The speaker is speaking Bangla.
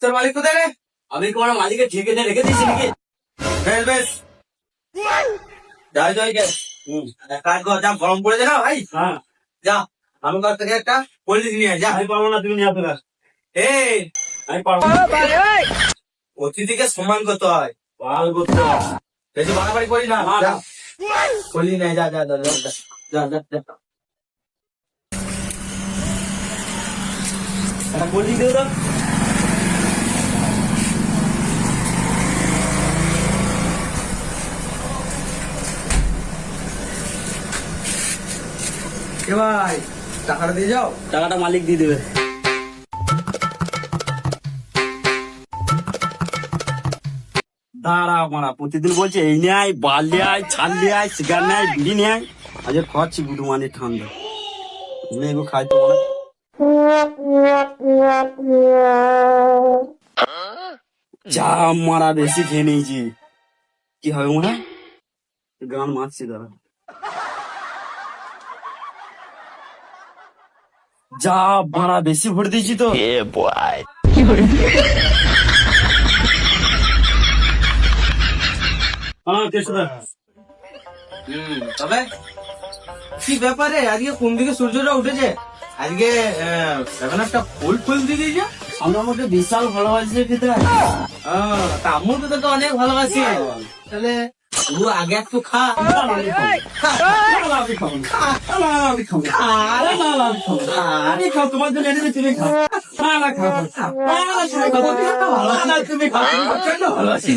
তোর মালিক কোথায় রে? আমি তোমার মালিকের ঠিকানা রেখে দিয়েছি নাকি? বেশ বেশ, যাই যাই গে। এক কাজ কর, যা গরম পড়েছে না ভাই, হ্যাঁ, যা আমার কাছ থেকে একটা পলিথিন নিয়ে আয়, যা। আমি পারবো না, তুমি নিয়ে আসবে। এই আমি পারবো না। অতিথিকে সম্মান করতে হয়, পাল করতে হবে। বেশি বাড়াবাড়ি করি না। না, যা না। পলিথিন নিয়ে আয়, যা যা যা যা যা যা যা যা। একটা বলি দিয়ে দাও। এ ভাই, টাকাটা দিয়ে যাও। টাকাটা মালিক দিয়ে দেবে। দাঁড়া মারা, প্রতিদিন বলছে এই নিয়ে আয়, বাল নিয়ে আয়, ছাল নিয়ে আয়, সিগার নিয়ে আয়, বিড়ি নিয়ে আয়। আজ খাওয়াচ্ছি গুটু মানে ঠান্ডা এগুলো খাই তো বলে। যা মারা, বেশি খেয়ে নিয়েছি। কি হবে মারা, গান মারছি দাঁড়া। যা মারা, বেশি ভরে দিয়েছি তো। হ্যাঁ, কেশুদা। তবে কি ব্যাপারে আজকে কোন দিকে সূর্যটা উঠেছে? আজকে এখন একটা ফুল ফুল দিয়ে দিয়েছে। আমরা আমাকে বিশাল ভালোবাসি খেতে। তা আম্মুর তো তোকে অনেক ভালোবাসি। তাহলে তুই আগে একটু খা। আমি খাও, তোমার জন্য এনেছি, তুমি খাও। না না, খাও, খাও। তুমি ভালোবাসি।